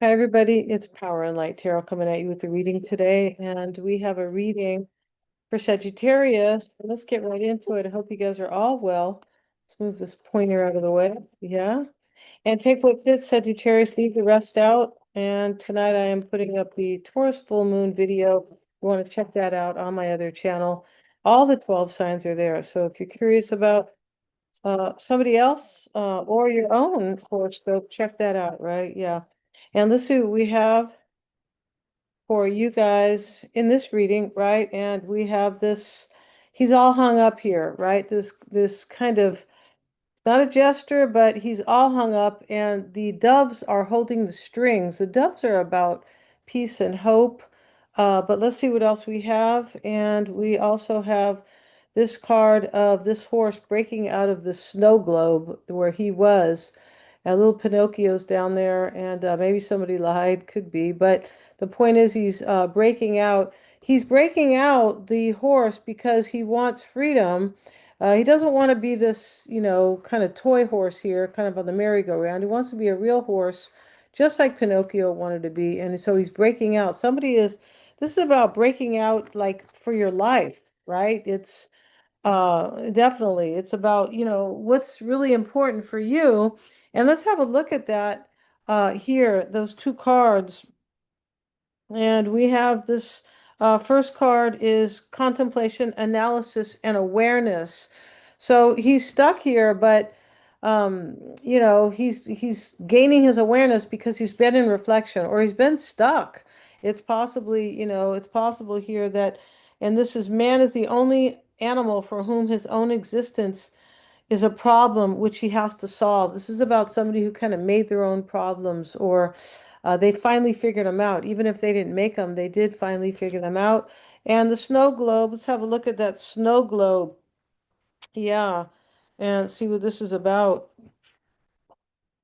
Hi, everybody. It's Power and Light Tarot coming at you with the reading today. And we have a reading for Sagittarius. Let's get right into it. I hope you guys are all well. Let's move this pointer out of the way. Yeah. And take what fits, Sagittarius, leave the rest out. And tonight I am putting up the Taurus full moon video. You want to check that out on my other channel. All the 12 signs are there. So if you're curious about somebody else or your own horoscope, check that out, right? Yeah. And let's see what we have for you guys in this reading, right? And we have this, he's all hung up here, right? This kind of not a jester, but he's all hung up, and the doves are holding the strings. The doves are about peace and hope. But let's see what else we have. And we also have this card of this horse breaking out of the snow globe where he was. And little Pinocchio's down there, and maybe somebody lied, could be. But the point is, he's breaking out. He's breaking out the horse because he wants freedom. He doesn't want to be this, kind of toy horse here, kind of on the merry-go-round. He wants to be a real horse, just like Pinocchio wanted to be. And so he's breaking out. This is about breaking out like for your life, right? It's definitely. It's about, what's really important for you. And let's have a look at that here, those two cards. And we have this first card is contemplation, analysis, and awareness. So he's stuck here, but he's gaining his awareness because he's been in reflection or he's been stuck. It's possible here that, and this is man is the only animal for whom his own existence is a problem which he has to solve. This is about somebody who kind of made their own problems or they finally figured them out. Even if they didn't make them, they did finally figure them out. And the snow globe, let's have a look at that snow globe. Yeah, and see what this is about.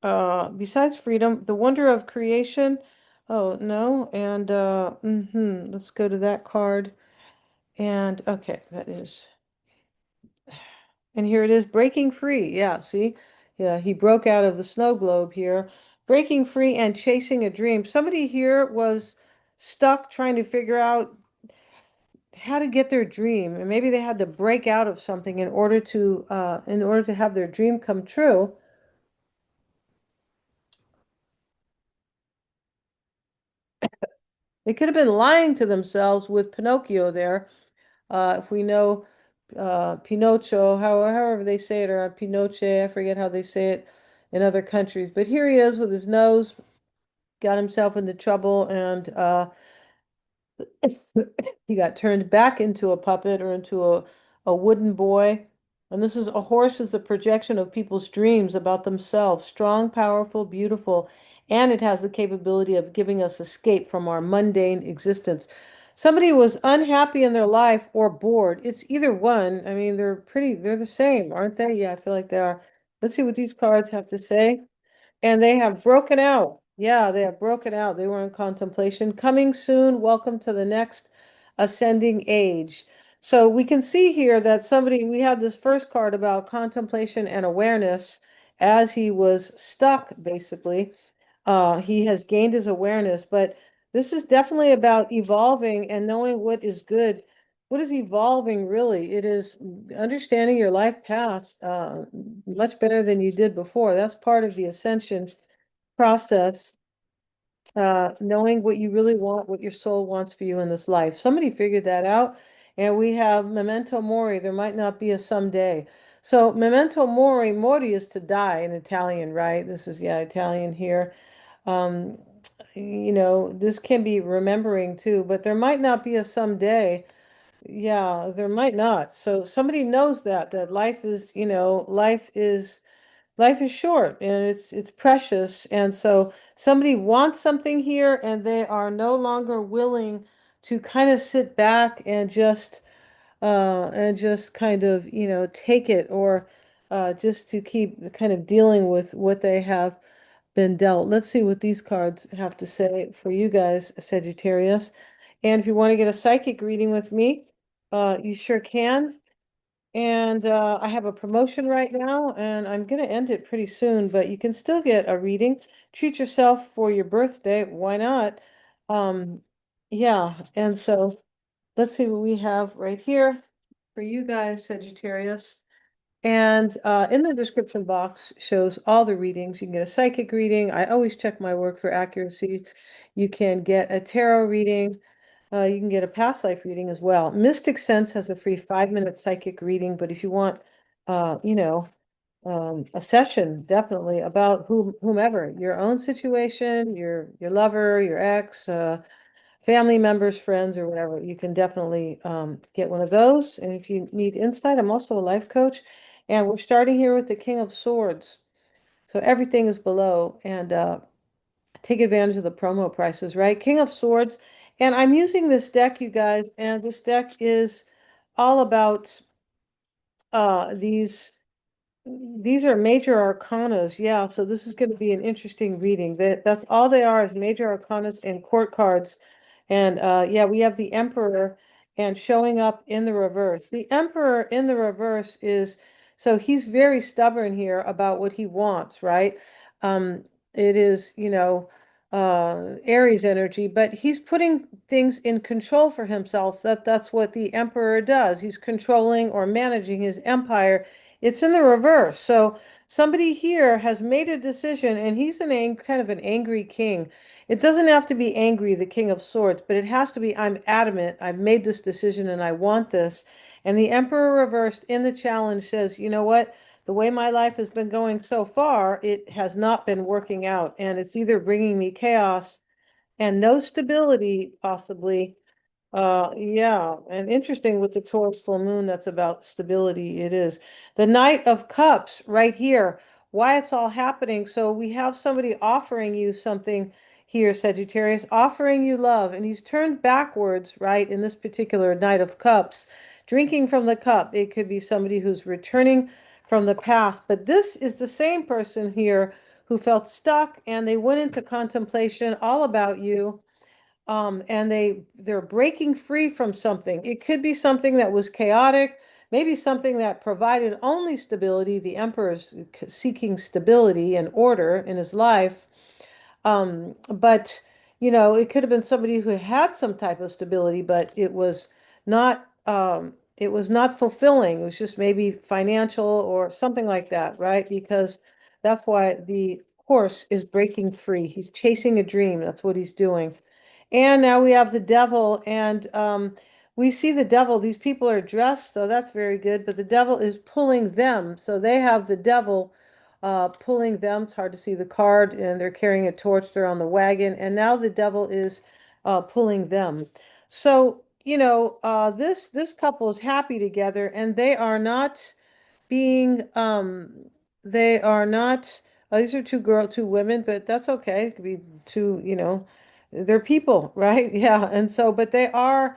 Besides freedom, the wonder of creation. Oh, no. And let's go to that card. And okay, that is. And here it is, breaking free. Yeah, see? Yeah, he broke out of the snow globe here. Breaking free and chasing a dream. Somebody here was stuck trying to figure out how to get their dream, and maybe they had to break out of something in order to have their dream come true. They could have been lying to themselves with Pinocchio there. If we know Pinocho, however they say it, or Pinoche, I forget how they say it in other countries. But here he is with his nose, got himself into trouble, and he got turned back into a puppet or into a wooden boy. And this is a horse is a projection of people's dreams about themselves, strong, powerful, beautiful, and it has the capability of giving us escape from our mundane existence. Somebody was unhappy in their life or bored. It's either one. I mean, they're the same, aren't they? Yeah, I feel like they are. Let's see what these cards have to say. And they have broken out. Yeah, they have broken out. They were in contemplation. Coming soon. Welcome to the next ascending age. So we can see here that we had this first card about contemplation and awareness as he was stuck, basically. He has gained his awareness, but this is definitely about evolving and knowing what is good. What is evolving really? It is understanding your life path much better than you did before. That's part of the ascension process, knowing what you really want, what your soul wants for you in this life. Somebody figured that out, and we have memento mori. There might not be a someday. So memento mori, mori is to die in Italian, right? This is, yeah, Italian here. Um, this can be remembering too, but there might not be a someday. Yeah, there might not. So somebody knows that life is short and it's precious. And so somebody wants something here and they are no longer willing to kind of sit back and just kind of, take it or just to keep kind of dealing with what they have been dealt. Let's see what these cards have to say for you guys, Sagittarius. And if you want to get a psychic reading with me, you sure can. And I have a promotion right now, and I'm going to end it pretty soon, but you can still get a reading. Treat yourself for your birthday. Why not? Um, yeah, and so let's see what we have right here for you guys, Sagittarius. And in the description box shows all the readings. You can get a psychic reading. I always check my work for accuracy. You can get a tarot reading. You can get a past life reading as well. Mystic Sense has a free 5-minute psychic reading, but if you want, you know, a session definitely about whomever, your own situation, your lover, your ex, family members, friends, or whatever, you can definitely get one of those. And if you need insight, I'm also a life coach, and we're starting here with the King of Swords. So everything is below, and take advantage of the promo prices, right? King of Swords. And I'm using this deck, you guys, and this deck is all about these are major arcanas. Yeah, so this is going to be an interesting reading. That's all they are, is major arcanas and court cards. And yeah, we have the Emperor and showing up in the reverse. The Emperor in the reverse is, so he's very stubborn here about what he wants, right? It is, Aries energy, but he's putting things in control for himself. That's what the Emperor does. He's controlling or managing his empire. It's in the reverse. So somebody here has made a decision, and he's kind of an angry king. It doesn't have to be angry, the King of Swords, but it has to be, I'm adamant, I've made this decision and I want this. And the Emperor reversed in the challenge says, you know what? The way my life has been going so far, it has not been working out. And it's either bringing me chaos and no stability, possibly, yeah, and interesting with the Taurus full moon, that's about stability. It is. The Knight of Cups right here, why it's all happening. So we have somebody offering you something here, Sagittarius, offering you love, and he's turned backwards, right, in this particular Knight of Cups, drinking from the cup. It could be somebody who's returning from the past, but this is the same person here who felt stuck and they went into contemplation all about you, and they're breaking free from something. It could be something that was chaotic, maybe something that provided only stability. The emperor's seeking stability and order in his life. But it could have been somebody who had some type of stability, but it was not fulfilling. It was just maybe financial or something like that, right? Because that's why the horse is breaking free. He's chasing a dream. That's what he's doing. And now we have the devil, and we see the devil. These people are dressed, so that's very good. But the devil is pulling them. So they have the devil pulling them. It's hard to see the card, and they're carrying a torch. They're on the wagon, and now the devil is pulling them. So, this couple is happy together, and being they are not these are two women, but that's okay. It could be two, they're people, right? Yeah. And so, but they are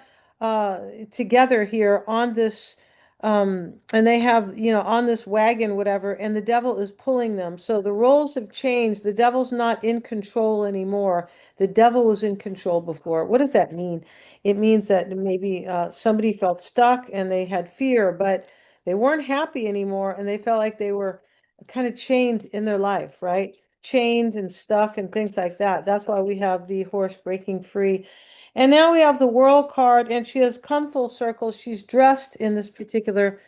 together here on this, and they have, on this wagon, whatever, and the devil is pulling them. So the roles have changed. The devil's not in control anymore. The devil was in control before. What does that mean? It means that maybe somebody felt stuck and they had fear, but they weren't happy anymore, and they felt like they were kind of chained in their life, right? Chained and stuck and things like that. That's why we have the horse breaking free. And now we have the World card, and she has come full circle. She's dressed in this particular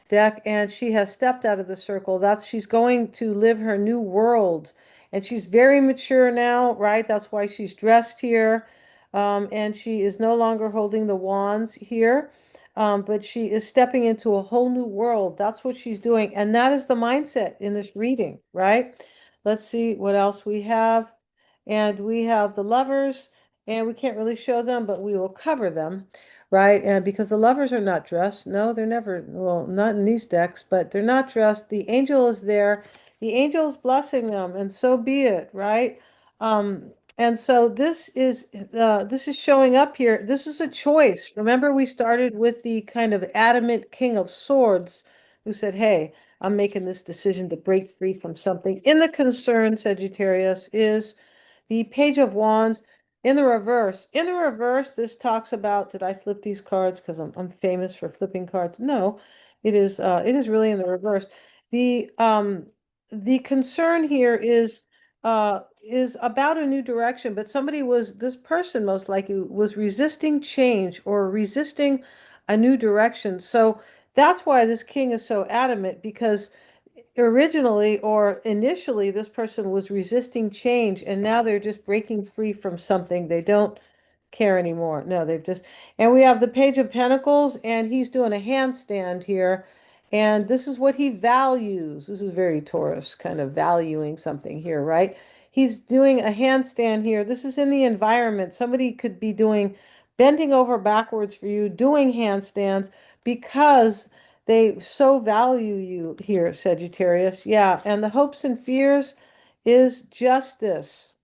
deck, and she has stepped out of the circle. She's going to live her new world. And she's very mature now, right? That's why she's dressed here. And she is no longer holding the wands here. But she is stepping into a whole new world. That's what she's doing. And that is the mindset in this reading, right? Let's see what else we have. And we have the lovers, and we can't really show them, but we will cover them, right? And because the lovers are not dressed. No, they're never, well, not in these decks, but they're not dressed. The angel is there. The angel is blessing them, and so be it, right? And so this is showing up here. This is a choice. Remember, we started with the kind of adamant King of Swords who said, "Hey, I'm making this decision to break free from something." In the concern, Sagittarius, is the Page of Wands in the reverse. In the reverse, this talks about, did I flip these cards because I'm famous for flipping cards? No. It is really in the reverse. The um the concern here is about a new direction, but this person most likely was resisting change or resisting a new direction. So that's why this king is so adamant, because originally or initially this person was resisting change, and now they're just breaking free from something. They don't care anymore. No, they've just, and we have the Page of Pentacles, and he's doing a handstand here, and this is what he values. This is very Taurus, kind of valuing something here, right? He's doing a handstand here. This is in the environment. Somebody could be doing bending over backwards for you, doing handstands, because they so value you here, Sagittarius. Yeah, and the hopes and fears is justice.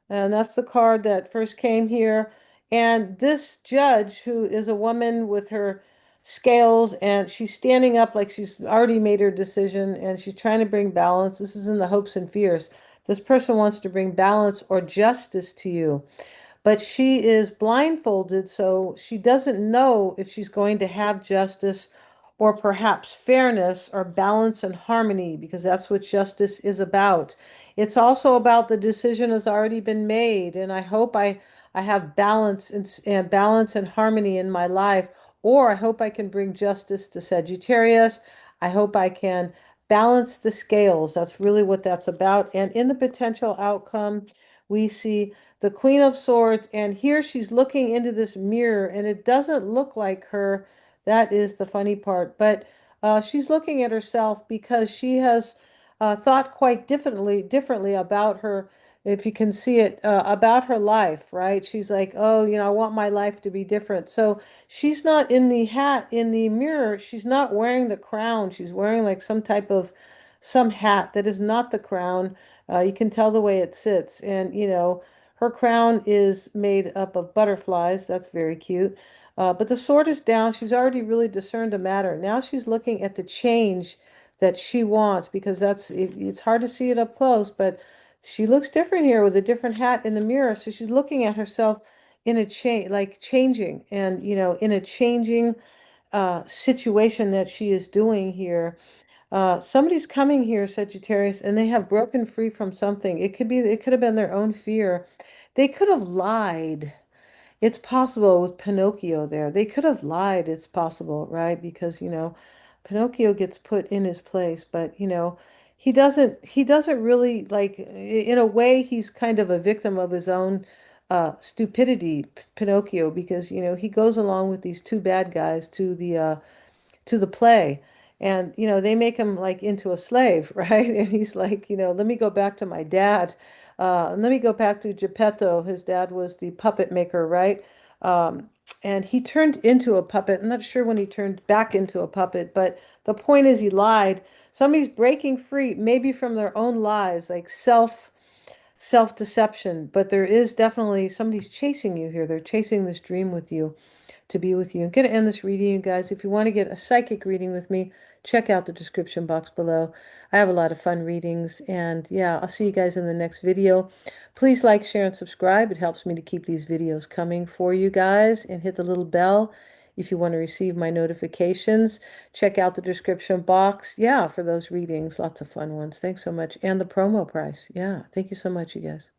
And that's the card that first came here. And this judge, who is a woman with her scales, and she's standing up like she's already made her decision, and she's trying to bring balance. This is in the hopes and fears. This person wants to bring balance or justice to you, but she is blindfolded, so she doesn't know if she's going to have justice or perhaps fairness or balance and harmony, because that's what justice is about. It's also about the decision has already been made, and I have balance and harmony in my life, or I hope I can bring justice to Sagittarius. I hope I can balance the scales. That's really what that's about. And in the potential outcome, we see the Queen of Swords, and here she's looking into this mirror, and it doesn't look like her. That is the funny part. But she's looking at herself because she has thought quite differently about her, if you can see it, about her life, right? She's like, oh, I want my life to be different. So she's not in the hat in the mirror. She's not wearing the crown. She's wearing like some hat that is not the crown. You can tell the way it sits. And, her crown is made up of butterflies. That's very cute. But the sword is down. She's already really discerned a matter. Now she's looking at the change that she wants, because it's hard to see it up close, but she looks different here with a different hat in the mirror. So she's looking at herself in a change, like changing, and in a changing situation that she is doing here. Somebody's coming here, Sagittarius, and they have broken free from something. It could have been their own fear. They could have lied. It's possible with Pinocchio there. They could have lied. It's possible, right? Because, Pinocchio gets put in his place, but, he doesn't really like, in a way, he's kind of a victim of his own stupidity, Pinocchio, because, he goes along with these two bad guys to the play, and they make him like into a slave, right? And he's like, let me go back to my dad, and let me go back to Geppetto. His dad was the puppet maker, right? um, and he turned into a puppet. I'm not sure when he turned back into a puppet, but the point is he lied. Somebody's breaking free, maybe from their own lies, like self-deception, but there is definitely somebody's chasing you here. They're chasing this dream with you, to be with you. I'm going to end this reading, you guys. If you want to get a psychic reading with me, check out the description box below. I have a lot of fun readings, and yeah, I'll see you guys in the next video. Please like, share, and subscribe. It helps me to keep these videos coming for you guys, and hit the little bell if you want to receive my notifications. Check out the description box, yeah, for those readings. Lots of fun ones. Thanks so much. And the promo price. Yeah, thank you so much, you guys.